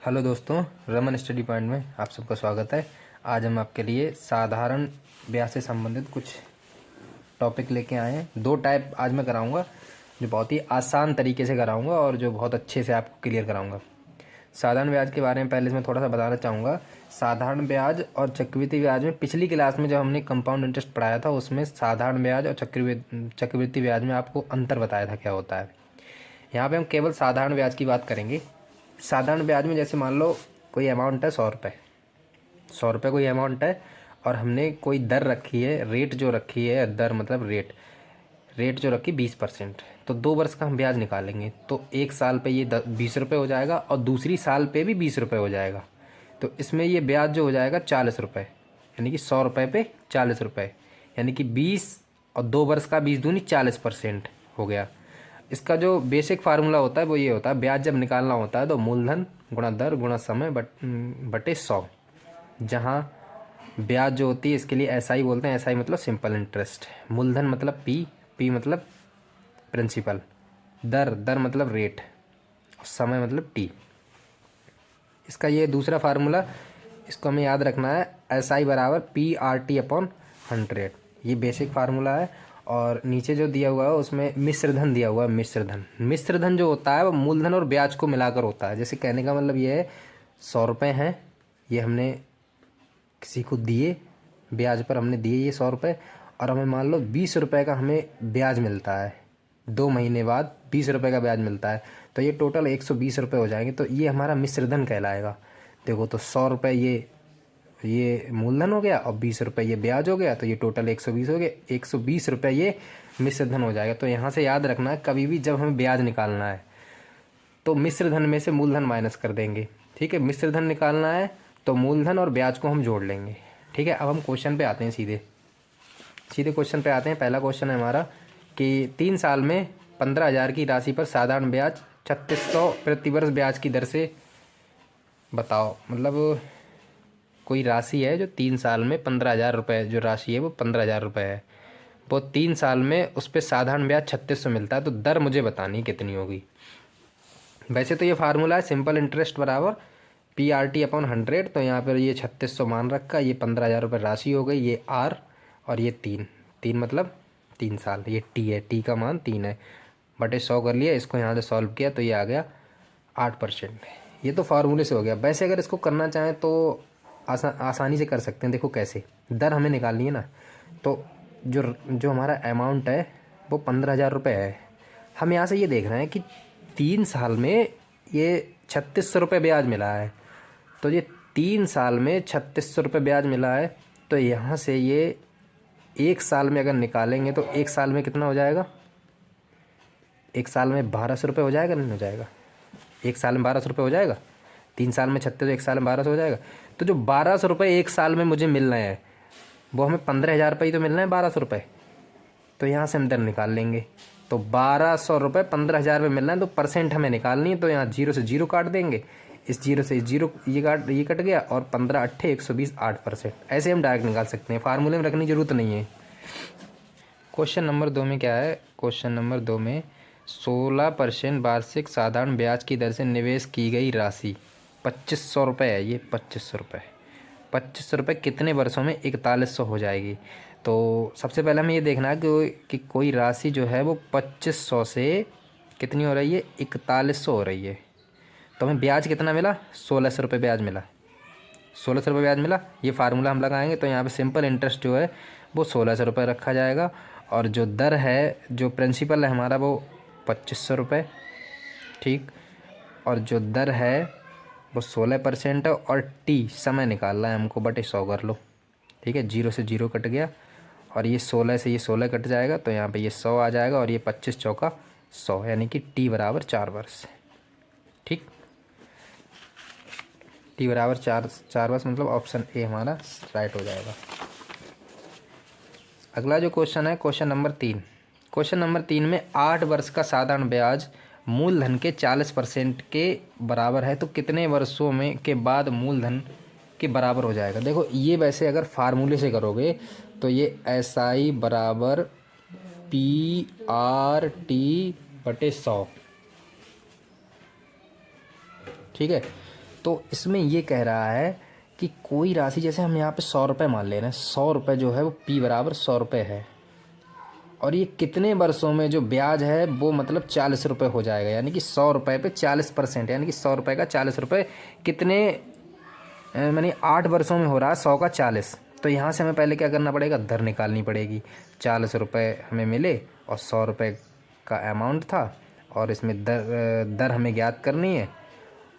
Hello दोस्तों, Raman study point में आप सबका स्वागत है। आज हम आपके लिए साधारण ब्याज से संबंधित कुछ टॉपिक लेके आए हैं। दो टाइप आज मैं कराऊंगा, जो बहुत ही आसान तरीके से कराऊंगा और जो बहुत अच्छे से आपको क्लियर कराऊंगा। साधारण ब्याज के बारे में पहले मैं थोड़ा सा बताना चाहूँगा। साधारण ब्याज और चक्रवृद्धि ब्याज में पिछली क्लास में जब हमने कंपाउंड इंटरेस्ट पढ़ाया था, उसमें साधारण ब्याज और चक्रवृद्धि ब्याज में आपको अंतर बताया था क्या होता है। यहाँ पे हम केवल साधारण ब्याज की बात करेंगे। साधारण ब्याज में जैसे मान लो कोई अमाउंट है 100 रुपये, 100 रुपये कोई अमाउंट है और हमने कोई दर रखी है, रेट जो रखी है, दर मतलब रेट, रेट जो रखी 20%। तो 2 वर्ष का हम ब्याज निकालेंगे तो एक साल पे ये 20 रुपये हो जाएगा और दूसरी साल पे भी 20 रुपये हो जाएगा। तो इसमें ये ब्याज जो हो जाएगा 40 रुपये, यानी कि 100 रुपये पे 40 रुपये, यानी कि 20 और 2 वर्ष का 20 दूनी 40% हो गया। इसका जो बेसिक फार्मूला होता है वो ये होता है, ब्याज जब निकालना होता है तो मूलधन गुणा दर गुणा समय बटे 100। जहाँ ब्याज जो होती है इसके लिए एसआई बोलते हैं। एसआई मतलब सिंपल इंटरेस्ट, मूलधन मतलब पी मतलब प्रिंसिपल, दर मतलब रेट, समय मतलब टी। इसका ये दूसरा फार्मूला, इसको हमें याद रखना है, एसआई बराबर PRT/100। ये बेसिक फार्मूला है। और नीचे जो दिया हुआ है उसमें मिश्रधन दिया हुआ है। मिश्रधन जो होता है वो मूलधन और ब्याज को मिलाकर होता है। जैसे कहने का मतलब ये है, 100 रुपये हैं, ये हमने किसी को दिए, ब्याज पर हमने दिए ये 100 रुपये, और हमें मान लो 20 रुपये का हमें ब्याज मिलता है, 2 महीने बाद 20 रुपये का ब्याज मिलता है, तो ये टोटल 120 रुपये हो जाएंगे। तो ये हमारा मिश्रधन कहलाएगा। देखो, तो 100 रुपये ये मूलधन हो गया और 20 रुपये ये ब्याज हो गया, तो ये टोटल 120 हो गए। 120 रुपये ये मिश्रधन हो जाएगा। तो यहाँ से याद रखना है, कभी भी जब हमें ब्याज निकालना है तो मिश्रधन में से मूलधन माइनस कर देंगे। ठीक है, मिश्रधन निकालना है तो मूलधन और ब्याज को हम जोड़ लेंगे। ठीक है, अब हम क्वेश्चन पे आते हैं, सीधे क्वेश्चन पे आते हैं। पहला क्वेश्चन है हमारा कि 3 साल में 15,000 की राशि पर साधारण ब्याज 3600 प्रतिवर्ष ब्याज की दर से बताओ। मतलब कोई राशि है जो 3 साल में 15,000 रुपये, जो राशि है वो 15,000 रुपये है, वो 3 साल में उस पर साधारण ब्याज 3600 मिलता है, तो दर मुझे बतानी कितनी होगी। वैसे तो ये फार्मूला है सिंपल इंटरेस्ट बराबर PRT/100। तो यहाँ पर ये 3600 मान रखा, ये 15,000 रुपये राशि हो गई, ये R और ये 3 मतलब 3 साल, ये T है, T का मान 3 है, बटे 100 कर लिया। इसको यहाँ से सॉल्व किया तो ये आ गया 8%। ये तो फार्मूले से हो गया। वैसे अगर इसको करना चाहें तो आसानी से कर सकते हैं। देखो कैसे, दर हमें निकालनी है ना, तो जो हमारा अमाउंट है वो 15,000 रुपये है। हम यहाँ से ये देख रहे हैं कि 3 साल में ये 3600 रुपये ब्याज मिला है, तो ये 3 साल में 3600 रुपये ब्याज मिला है, तो यहाँ से ये एक साल में अगर निकालेंगे तो एक साल में कितना हो जाएगा, एक साल में 1200 रुपये हो जाएगा, नहीं हो जाएगा? एक साल में 1200 रुपये हो जाएगा। 3 साल में 36, एक साल में 1200 हो जाएगा। तो जो 1200 रुपये एक साल में मुझे मिल रहे हैं वो हमें 15,000 रुपये ही तो मिल रहे हैं, 1200 रुपये। तो यहाँ से हम दर निकाल लेंगे। तो 1200 रुपये 15,000 में मिल रहा है, तो परसेंट हमें निकालनी है। तो यहाँ 0 से 0 काट देंगे, इस 0 से 0 ये कट गया, और 15 अट्ठे 120 8%। ऐसे हम डायरेक्ट निकाल सकते हैं, फार्मूले में रखने की जरूरत नहीं है। क्वेश्चन नंबर 2 में क्या है? क्वेश्चन नंबर 2 में 16% वार्षिक साधारण ब्याज की दर से निवेश की गई राशि 2500 रुपये है। ये 2500 रुपये कितने वर्षों में 4100 हो जाएगी? तो सबसे पहले हमें ये देखना है कि कोई राशि जो है वो 2500 से कितनी हो रही है, 4100 हो रही है। तो हमें ब्याज कितना मिला? 1600 रुपये ब्याज मिला, 1600 रुपये ब्याज मिला। ये फार्मूला हम लगाएंगे तो यहाँ पे सिंपल इंटरेस्ट जो है वो 1600 रुपये रखा जाएगा, और जो दर है, जो प्रिंसिपल है हमारा, वो 2500 रुपये। ठीक, और जो दर है वो 16% है, और टी समय निकालना है हमको, बटे 100 कर लो। ठीक है, 0 से 0 कट गया, और ये 16 से ये 16 कट जाएगा, तो यहाँ पे ये 100 आ जाएगा, और ये 25 चौका 100, यानी कि टी बराबर 4 वर्ष। ठीक, टी बराबर 4 वर्ष, मतलब ऑप्शन ए हमारा राइट हो जाएगा। अगला जो क्वेश्चन है, क्वेश्चन नंबर 3। क्वेश्चन नंबर 3 में 8 वर्ष का साधारण ब्याज मूलधन के 40% के बराबर है, तो कितने वर्षों में के बाद मूलधन के बराबर हो जाएगा? देखो, ये वैसे अगर फार्मूले से करोगे तो ये SI बराबर PRT/100। ठीक है, तो इसमें ये कह रहा है कि कोई राशि, जैसे हम यहाँ पे 100 रुपये मान ले रहे हैं, 100 रुपये जो है वो P बराबर 100 रुपये है, और ये कितने वर्षों में जो ब्याज है वो मतलब 40 रुपये हो जाएगा, यानी कि 100 रुपये पे 40%, यानी कि 100 रुपये का 40 रुपये कितने यानी 8 वर्षों में हो रहा है 100 का 40। तो यहाँ से हमें पहले क्या करना पड़ेगा, दर निकालनी पड़ेगी। 40 रुपये हमें मिले और 100 रुपये का अमाउंट था, और इसमें दर हमें ज्ञात करनी है,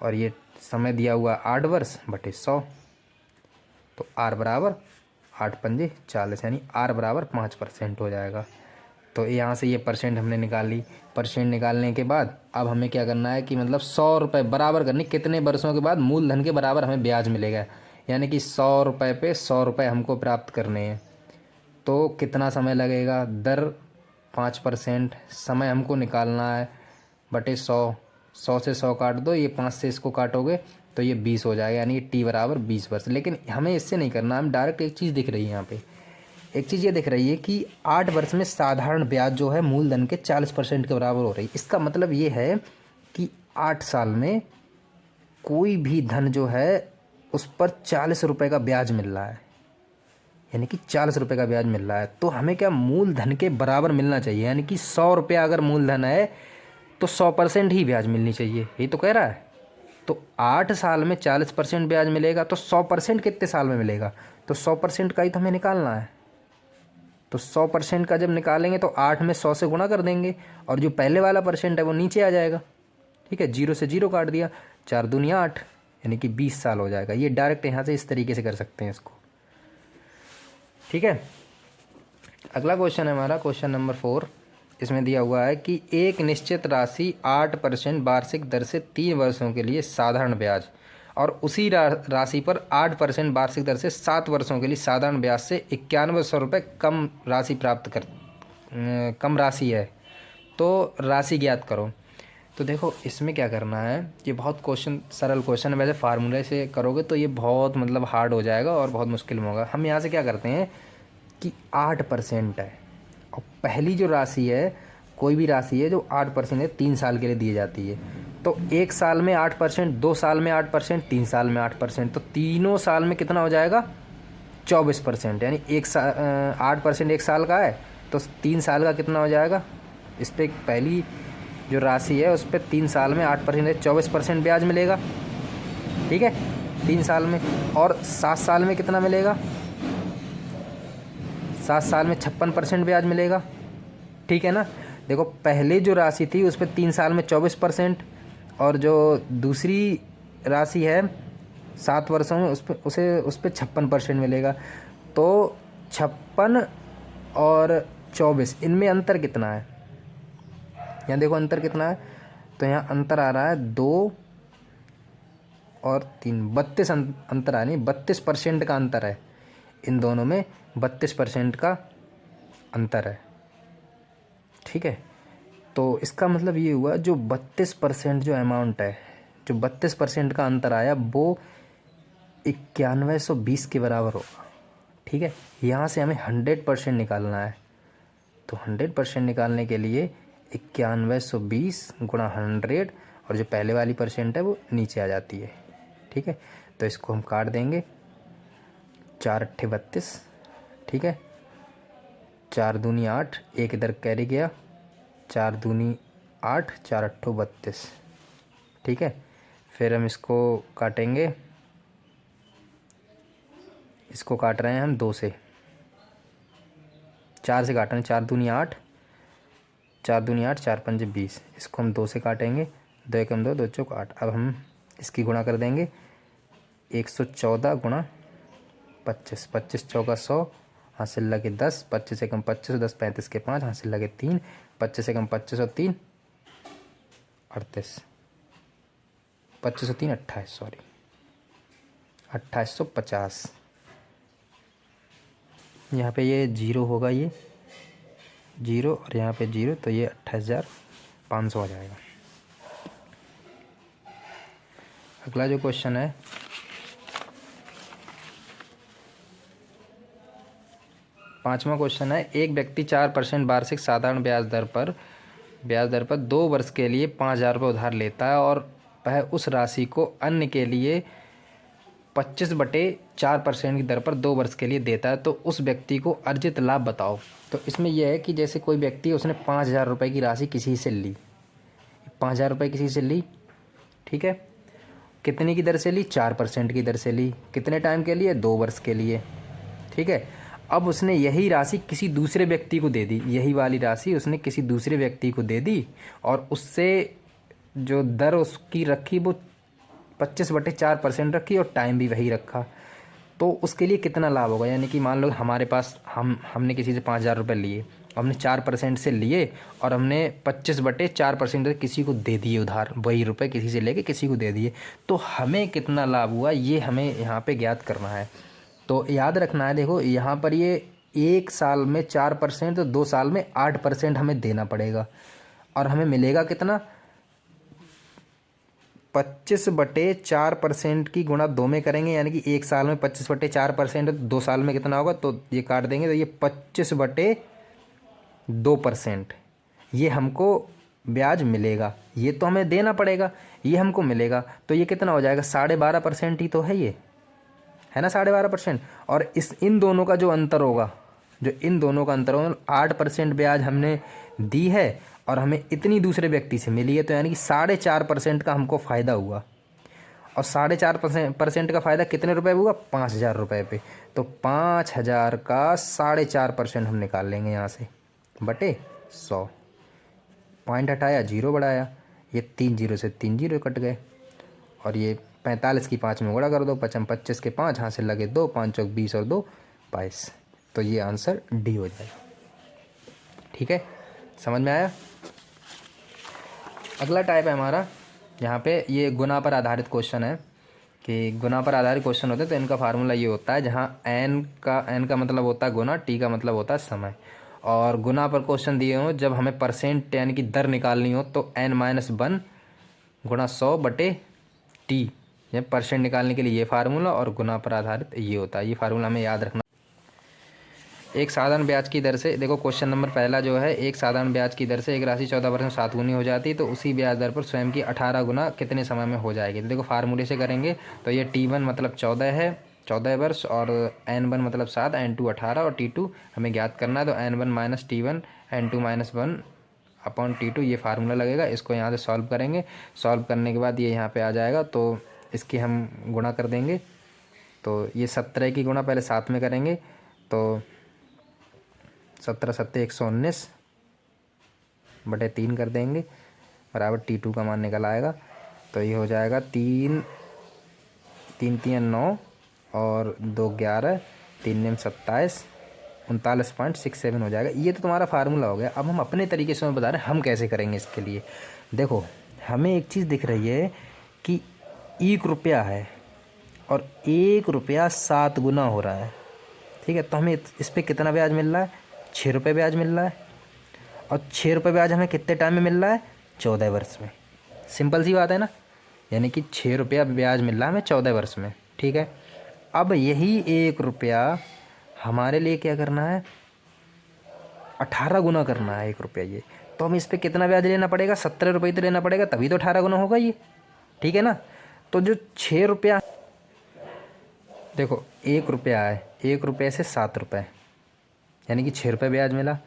और ये समय दिया हुआ 8 वर्ष बटे 100। तो R बराबर 8 पंजे 40, यानी R बराबर 5% हो जाएगा। तो यहाँ से ये परसेंट हमने निकाल ली। परसेंट निकालने के बाद अब हमें क्या करना है कि मतलब 100 रुपये बराबर करनी, कितने वर्षों के बाद मूलधन के बराबर हमें ब्याज मिलेगा, यानी कि 100 रुपये पे 100 रुपये हमको प्राप्त करने हैं। तो कितना समय लगेगा, दर 5%, समय हमको निकालना है बटे 100, 100 से 100 काट दो, ये 5 से इसको काटोगे तो ये 20 हो जाएगा, यानी T बराबर 20 वर्ष। लेकिन हमें इससे नहीं करना, हम डायरेक्ट एक चीज़ दिख रही है यहाँ पे, एक चीज़ ये दिख रही है कि 8 वर्ष में साधारण ब्याज जो है मूलधन के 40% के बराबर हो रही है। इसका मतलब ये है कि 8 साल में कोई भी धन जो है उस पर 40 रुपये का ब्याज मिल रहा है, यानी कि 40 रुपये का ब्याज मिल रहा है। तो हमें क्या, मूलधन के बराबर मिलना चाहिए, यानी कि 100 रुपया अगर मूलधन है तो 100% ही ब्याज मिलनी चाहिए, यही तो कह रहा है। तो 8 साल में 40% ब्याज मिलेगा, तो 100% कितने साल में मिलेगा, तो 100% का ही तो हमें निकालना है। तो 100% का जब निकालेंगे तो 8 में 100 से गुणा कर देंगे, और जो पहले वाला परसेंट है वो नीचे आ जाएगा। ठीक है, 0 से 0 काट दिया, 4 दूनी 8, यानी कि 20 साल हो जाएगा। ये डायरेक्ट यहाँ से इस तरीके से कर सकते हैं इसको। ठीक है, अगला क्वेश्चन है हमारा क्वेश्चन नंबर 4। इसमें दिया हुआ है कि एक निश्चित राशि 8% वार्षिक दर से 3 वर्षों के लिए साधारण ब्याज, और उसी राशि पर 8% वार्षिक दर से 7 वर्षों के लिए साधारण ब्याज से 9100 रुपये कम राशि कम राशि है, तो राशि ज्ञात करो। तो देखो इसमें क्या करना है, ये बहुत सरल क्वेश्चन है। वैसे फार्मूले से करोगे तो ये बहुत मतलब हार्ड हो जाएगा और बहुत मुश्किल में होगा। हम यहाँ से क्या करते हैं कि 8% है, और पहली जो राशि है, कोई भी राशि है जो 8% है, 3 साल के लिए दी जाती है। तो 1 साल में 8%, 2 साल में 8%, 3 साल में 8%, तो तीनों साल में कितना हो जाएगा, 24%। यानी 8% 1 साल का है, तो 3 साल का कितना हो जाएगा, इस पर पहली जो राशि है उस पर 3 साल में 8% 24% ब्याज मिलेगा। ठीक है, 3 साल में। और 7 साल में कितना मिलेगा, 7 साल में 56% ब्याज मिलेगा। ठीक है ना। देखो पहले जो राशि थी उस पर 3 साल में 24%, और जो दूसरी राशि है 7 वर्षों में उस पर 56% मिलेगा। तो 56 और 24, इनमें अंतर कितना है, यहाँ देखो अंतर कितना है, तो यहाँ अंतर आ रहा है 2 और 3, 32 अंतर आ नहीं, 32% का अंतर है इन दोनों में, 32% का अंतर है। ठीक है, तो इसका मतलब ये हुआ जो 32% जो अमाउंट है, जो 32% का अंतर आया वो 9120 के बराबर होगा। ठीक है, यहाँ से हमें 100% निकालना है। तो 100% निकालने के लिए 9120 गुणा 100, और जो पहले वाली परसेंट है वो नीचे आ जाती है। ठीक है, तो इसको हम काट देंगे, 4 अट्ठे 32। ठीक है, 4 दूनी 8, एक इधर कैरी गया, 4 दूनी 8, 4 अट्ठो 32। ठीक है, फिर हम इसको काटेंगे, इसको काट रहे हैं हम 2 से, 4 से काट रहे हैं, 4 दूनी 8, 4 दूनी 8, 4 पंजे 20। इसको हम 2 से काटेंगे, 2 एकम 2, 2 चौक 8। अब हम इसकी गुणा कर देंगे, 114 गुणा 25, 25 चौका 100, हासिल लगे 10, 25 एकम 25, 10 35 के 5, हासिल लगे 3, 25 एकम 25 और 3 38, 25 और 3 28, सॉरी 2850। यहाँ पे ये 0 होगा, ये 0 और यहाँ पे 0, तो ये 28,500 हो जाएगा। अगला जो क्वेश्चन है, पांचवा क्वेश्चन है, एक व्यक्ति 4% वार्षिक साधारण ब्याज दर पर 2 वर्ष के लिए 5,000 रुपये उधार लेता है, और वह उस राशि को अन्य के लिए 25/4% की दर पर 2 वर्ष के लिए देता है, तो उस व्यक्ति को अर्जित लाभ बताओ। तो इसमें यह है कि जैसे कोई व्यक्ति उसने 5,000 रुपये की राशि किसी से ली, 5,000 रुपये किसी से ली, ठीक है, कितने की दर से ली? 4% की दर से ली। कितने टाइम के लिए? 2 वर्ष के लिए, ठीक है। अब उसने यही राशि किसी दूसरे व्यक्ति को दे दी, यही वाली राशि उसने किसी दूसरे व्यक्ति को दे दी और उससे जो दर उसकी रखी वो 25/4% रखी और टाइम भी वही रखा। तो उसके लिए कितना लाभ होगा? यानी कि मान लो हमारे पास हमने किसी से 5,000 रुपये लिए, हमने 4% से लिए और हमने 25/4% किसी को दे दिए उधार, वही रुपए किसी से लेके किसी को दे दिए, तो हमें कितना लाभ हुआ ये हमें यहाँ पे ज्ञात करना है। तो याद रखना है, देखो यहाँ पर ये 1 साल में 4%, तो 2 साल में 8% हमें देना पड़ेगा और हमें मिलेगा कितना? 25/4% की गुणा 2 में करेंगे, यानी कि 1 साल में 25/4% है, तो 2 साल में कितना होगा? तो ये काट देंगे, तो ये 25/2% ये हमको ब्याज मिलेगा। ये तो हमें देना पड़ेगा, ये हमको मिलेगा, तो ये कितना हो जाएगा? 12.5% ही तो है, ये है ना 12.5%। और इन दोनों का जो अंतर होगा, जो इन दोनों का अंतर होगा, 8% ब्याज हमने दी है और हमें इतनी दूसरे व्यक्ति से मिली है, तो यानी कि 4.5% का हमको फ़ायदा हुआ। और 4.5% का फ़ायदा कितने रुपए हुआ? 5,000 रुपये पे। तो 5,000 का 4.5% हम निकाल लेंगे यहाँ से बटे 100। पॉइंट हटाया, जीरो बढ़ाया, ये 3 जीरो से 3 जीरो कट गए और ये 45 की 5 में गुणा कर दो, 25 के 5 यहाँ से लगे 2, 5 चौक 20 और 2 22। तो ये आंसर डी हो जाएगा, ठीक है, समझ में आया। अगला टाइप है हमारा, यहाँ पे ये गुना पर आधारित क्वेश्चन है कि गुना पर आधारित क्वेश्चन होते हैं तो इनका फार्मूला ये होता है, जहाँ एन का मतलब होता है गुना, टी का मतलब होता है समय। और गुना पर क्वेश्चन दिए हों जब हमें परसेंट यानी कि दर निकालनी हो तो n-1 गुणा 100/t, ये परसेंट निकालने के लिए ये फार्मूला, और गुना पर आधारित ये होता है। ये फार्मूला हमें याद रखना। एक साधारण ब्याज की दर से, देखो क्वेश्चन नंबर पहला जो है, एक साधारण ब्याज की दर से एक राशि 14 वर्ष में 7 गुनी हो जाती है, तो उसी ब्याज दर पर स्वयं की 18 गुना कितने समय में हो जाएगी? तो देखो फार्मूले से करेंगे तो ये T1 मतलब 14 है, 14 वर्ष, और N1 मतलब 7, N2 18 और T2 हमें ज्ञात करना है। तो N1 - T1 N2 - 1/T2 ये फार्मूला लगेगा। इसको यहाँ से सॉल्व करेंगे, सॉल्व करने के बाद ये यहाँ पर आ जाएगा, तो इसकी हम गुणा कर देंगे। तो ये 17 की गुणा पहले 7 में करेंगे, तो 17 × 7 = 119/3 कर देंगे, बराबर T2 का मान निकल आएगा। तो ये हो जाएगा 3 3 3 9 और 2 11, 3 9 27, 39.67 हो जाएगा। ये तो तुम्हारा फार्मूला हो गया। अब हम अपने तरीके से बता रहे हैं हम कैसे करेंगे इसके लिए। देखो हमें एक चीज़ दिख रही है कि 1 रुपया है और 1 रुपया 7 गुना हो रहा है, ठीक है। तो हमें इस पर कितना ब्याज मिल रहा है? 6 रुपये ब्याज मिल रहा है। और 6 रुपये ब्याज हमें कितने टाइम में मिल रहा है? 14 वर्ष में। सिंपल सी बात है ना, यानी कि 6 रुपया ब्याज मिल रहा है हमें 14 वर्ष में, ठीक है। अब यही 1 रुपया हमारे लिए क्या करना है? 18 गुना करना है 1 रुपया ये। तो हमें इस पर कितना ब्याज लेना पड़ेगा? 17 रुपये तो लेना पड़ेगा, तभी तो 18 गुना होगा ये, ठीक है ना। तो जो 6 रुपया, देखो 1 रुपया है, 1 रुपये से 7 रुपये, यानी कि 6 रुपये ब्याज मिला,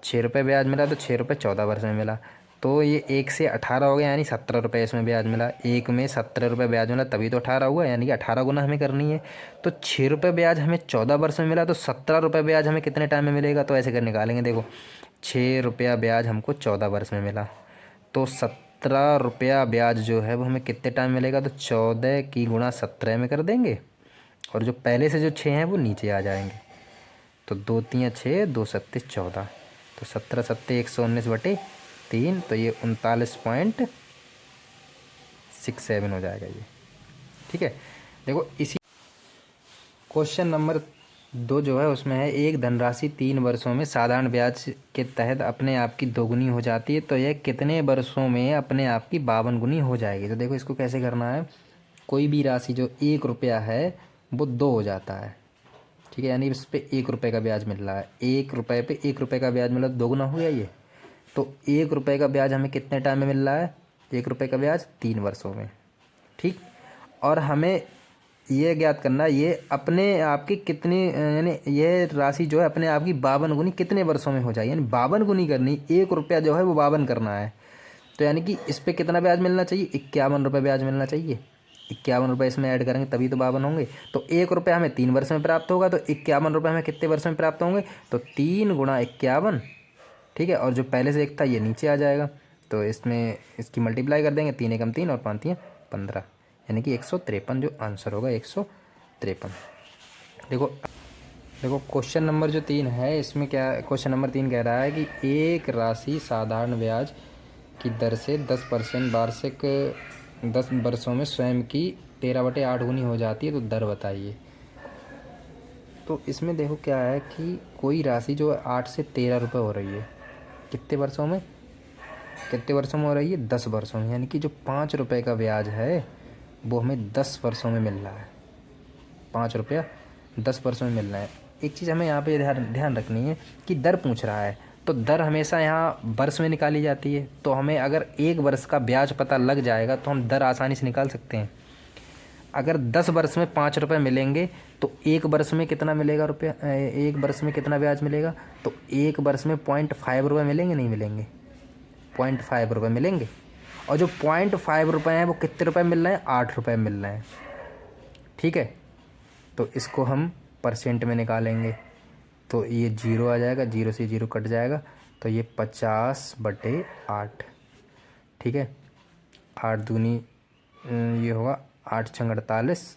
6 रुपये ब्याज मिला, तो 6 रुपये 14 वर्ष में मिला। तो ये 1 से 18 हो गया, यानी 17 रुपये इसमें ब्याज मिला। 1 में 17 रुपये ब्याज मिला, तभी तो 18 हुआ, यानी कि 18 गुना हमें करनी है। तो 6 रुपये ब्याज हमें 14 वर्ष में मिला, तो 17 रुपये ब्याज हमें कितने टाइम में मिलेगा? तो ऐसे कर निकालेंगे। देखो 6 रुपया ब्याज हमको 14 वर्ष में मिला, तो 17 रुपया ब्याज जो है वो हमें कितने टाइम मिलेगा? तो 14 की गुणा 17 में कर देंगे, और जो पहले से जो 6 हैं वो नीचे आ जाएंगे। तो 2 3 6, 2 7 14, तो 17 7 119/3, तो ये 39.67 हो जाएगा ये, ठीक है। देखो इसी क्वेश्चन नंबर 2 जो है उसमें है, एक धनराशि 3 वर्षों में साधारण ब्याज के तहत अपने आप की 2 गुनी हो जाती है, तो यह कितने वर्षों में अपने आप की 52 गुनी हो जाएगी? तो देखो इसको कैसे करना है, कोई भी राशि जो 1 रुपया है वो 2 हो जाता है, ठीक है, यानी इस पे 1 रुपये का ब्याज मिल रहा है। 1 रुपये पे 1 रुपये का ब्याज मिला, 2 गुना हो गया ये। तो 1 रुपये का ब्याज हमें कितने टाइम में मिल रहा है? 1 रुपये का ब्याज 3 वर्षों में, ठीक। और हमें ये ज्ञात करना है ये अपने आप की कितनी यानी ये राशि जो है अपने आप की 52 गुनी कितने वर्षों में हो जाएगी, यानी 52 गुनी करनी, 1 रुपया जो है वो 52 करना है। तो यानी कि इस पे कितना ब्याज मिलना चाहिए, 51 रुपये ब्याज मिलना चाहिए। 51 रुपये इसमें ऐड करेंगे तभी तो 52 होंगे। तो 1 रुपया हमें 3 वर्ष में प्राप्त होगा, तो 51 रुपये हमें कितने वर्ष में प्राप्त होंगे, तो 3 गुणा 51, ठीक है। और जो पहले से एक था ये नीचे आ जाएगा, तो इसमें इसकी मल्टीप्लाई कर देंगे, 3 एकम 3 और 5 तियां 15, यानी कि 153 जो आंसर होगा 153। देखो देखो क्वेश्चन नंबर जो 3 है इसमें क्या, क्वेश्चन नंबर 3 कह रहा है कि एक राशि साधारण ब्याज की दर से 10% वार्षिक 10 वर्षों में स्वयं की 13/8 गुनी हो जाती है, तो दर बताइए। तो इसमें देखो क्या है कि कोई राशि जो 8 से 13 रुपये हो रही है, कितने वर्षों में, कितने वर्षों में हो रही है, 10 वर्षों में, यानी कि जो 5 रुपये का ब्याज है वो हमें 10 वर्षों में मिल रहा है। 5 रुपया 10 वर्षों में मिल रहा है। एक चीज़ हमें यहाँ पे ध्यान रखनी है कि दर पूछ रहा है, तो दर हमेशा यहाँ वर्ष में निकाली जाती है। तो हमें अगर 1 वर्ष का ब्याज पता लग जाएगा तो हम दर आसानी से निकाल सकते हैं। अगर 10 वर्ष में 5 रुपये मिलेंगे तो 1 वर्ष में कितना मिलेगा रुपया, 1 वर्ष में कितना ब्याज मिलेगा, तो 1 वर्ष में 0.5 रुपये मिलेंगे, नहीं मिलेंगे, 0.5 रुपये मिलेंगे। और जो 0.5 रुपये हैं वो कितने रुपये मिल रहे हैं, 8 रुपये मिल रहे हैं, ठीक है। तो इसको हम परसेंट में निकालेंगे, तो ये 0 आ जाएगा, 0 से 0 कट जाएगा, तो ये 50/8, ठीक है। 8 दूनी ये होगा 8 छंग 48,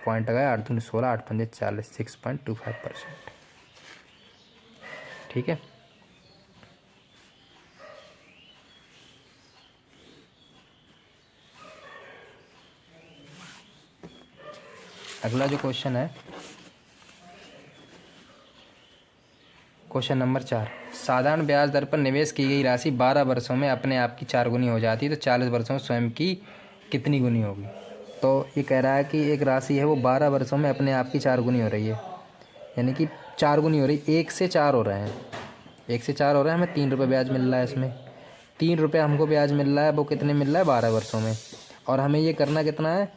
पॉइंट लगाया, 8 दूनी 16, 8 पंजे 40, 6.25%, ठीक है। अगला जो क्वेश्चन है, क्वेश्चन नंबर 4, साधारण ब्याज दर पर निवेश की गई राशि 12 वर्षों में अपने आप की 4 गुनी हो जाती है, तो 40 वर्षों में स्वयं की कितनी गुनी होगी। तो ये कह रहा है कि एक राशि है वो 12 वर्षों में अपने आप की 4 गुनी हो रही है, यानी कि 4 गुनी हो रही, 1 से 4 हो रहे हैं, 1 से 4 हो रहे हैं, हमें 3 रुपये ब्याज मिल रहा है इसमें, 3 रुपये हमको ब्याज मिल रहा है, वो कितने मिल रहा है, 12 वर्षों में। और हमें ये करना कितना है,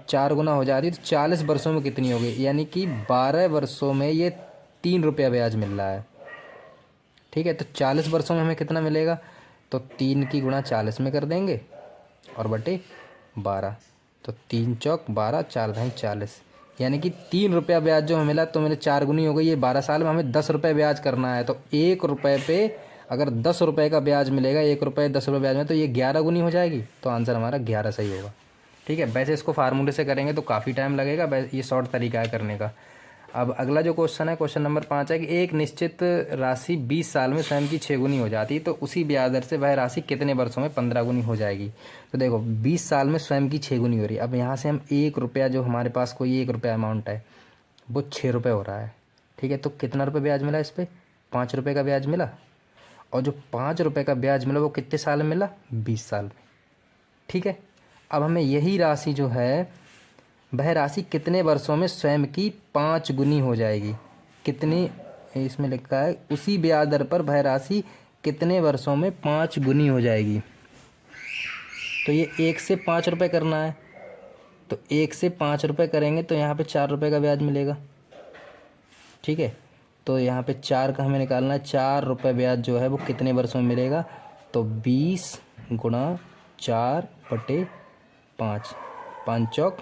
4 गुना हो जाती है, तो 40 वर्षों में कितनी होगी, यानी कि 12 वर्षों में ये 3 रुपया ब्याज मिल रहा है, ठीक है। तो 40 वर्षों में हमें कितना मिलेगा, तो 3 की गुणा 40 में कर देंगे और बटे 12, तो 3 चौक 12, 4 धाई 40, यानी कि 3 रुपया ब्याज जो हमें मिला, तो मेरे 4 गुनी हो गई, ये 12 साल में हमें 10 रुपये ब्याज करना है। तो 1 रुपये पे अगर 10 रुपये का ब्याज मिलेगा, 1 रुपये 10 रुपये ब्याज में, तो ये 11 गुनी हो जाएगी, तो आंसर हमारा 11 सही होगा, ठीक है। वैसे इसको फार्मूले से करेंगे तो काफ़ी टाइम लगेगा, ये शॉर्ट तरीका है करने का। अब अगला जो क्वेश्चन है, क्वेश्चन नंबर 5 है कि एक निश्चित राशि 20 साल में स्वयं की 6 गुनी हो जाती है, तो उसी ब्याज दर से वह राशि कितने वर्षों में 15 गुनी हो जाएगी। तो देखो 20 साल में स्वयं की 6 गुनी हो रही है। अब यहाँ से हम 1 रुपया, जो हमारे पास कोई 1 रुपया अमाउंट है वो 6 रुपये हो रहा है, ठीक है। तो कितना रुपये ब्याज मिला इस पर, 5 रुपये का ब्याज मिला, और जो 5 रुपये का ब्याज मिला वो कितने साल में मिला, 20 साल में, ठीक है। अब हमें यही राशि जो है, वह राशि कितने वर्षों में स्वयं की 5 गुनी हो जाएगी, कितनी, इसमें लिखा है उसी ब्याज दर पर वह राशि कितने वर्षों में 5 गुनी हो जाएगी। तो ये 1 से 5 रुपये करना है, तो 1 से 5 रुपये करेंगे तो यहाँ पे 4 रुपये का ब्याज मिलेगा, ठीक है। तो यहाँ पे 4 का हमें निकालना है, 4 रुपये ब्याज जो है वो कितने वर्षों में मिलेगा, तो 20 गुणा 4/5, 5 चौक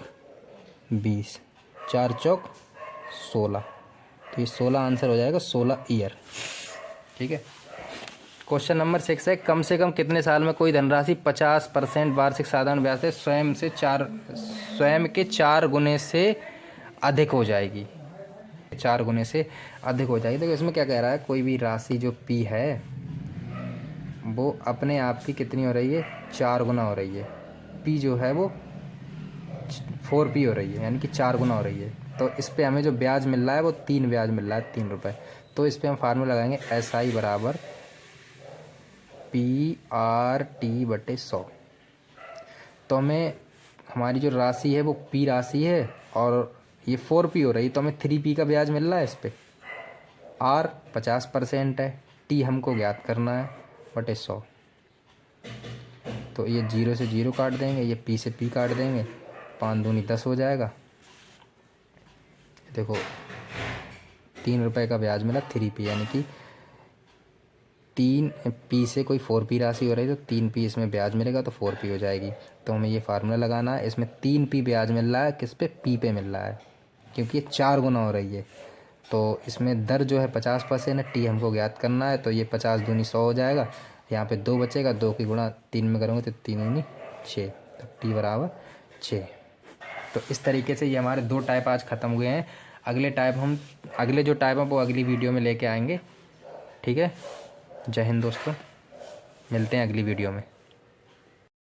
20, 4 चौक 16, तो ये 16 आंसर हो जाएगा, 16 ईयर, ठीक है। क्वेश्चन नंबर 6 है, कम से कम कितने साल में कोई धनराशि 50% वार्षिक साधारण ब्याज से स्वयं के 4 गुने से अधिक हो जाएगी, 4 गुने से अधिक हो जाएगी। तो इसमें क्या कह रहा है, कोई भी राशि जो P है वो अपने आप की कितनी हो रही है, 4 गुना हो रही है। P जो है वो 4P हो रही है, यानी कि 4 गुना हो रही है। तो इस पे हमें जो ब्याज मिल रहा है वो 3 ब्याज मिल रहा है, 3 रुपये। तो इस पे हम फार्मूला लगाएंगे SI बराबर PRT/100। तो हमें हमारी जो राशि है वो P राशि है और ये 4P हो रही है, तो हमें 3P का ब्याज मिल रहा है इस पर। R 50% है, T हमको ज्ञात करना है, बटे 100। तो ये 0 से 0 काट देंगे, ये p से p काट देंगे, 5 दूनी 10 हो जाएगा। देखो 3 रुपये का ब्याज मिला 3p, यानी कि 3p से कोई 4p राशि हो रही है तो 3p इसमें ब्याज मिलेगा तो 4p हो जाएगी। तो हमें ये फार्मूला लगाना है। इसमें 3p ब्याज मिल रहा है, किस पे? p पे मिल रहा है, क्योंकि ये 4 गुना हो रही है। तो इसमें दर जो है 50% है, टी हमको ज्ञात करना है। तो ये 50 दूनी 100 हो जाएगा, यहाँ पे 2 बचेगा, 2 की गुणा 3 में करोगे तो 3 दूनी 6, तो टी बराबर 6। तो इस तरीके से ये हमारे 2 टाइप आज ख़त्म हुए हैं। अगले जो टाइप है वो अगली वीडियो में लेके आएंगे। ठीक है, जय हिंद दोस्तों, मिलते हैं अगली वीडियो में।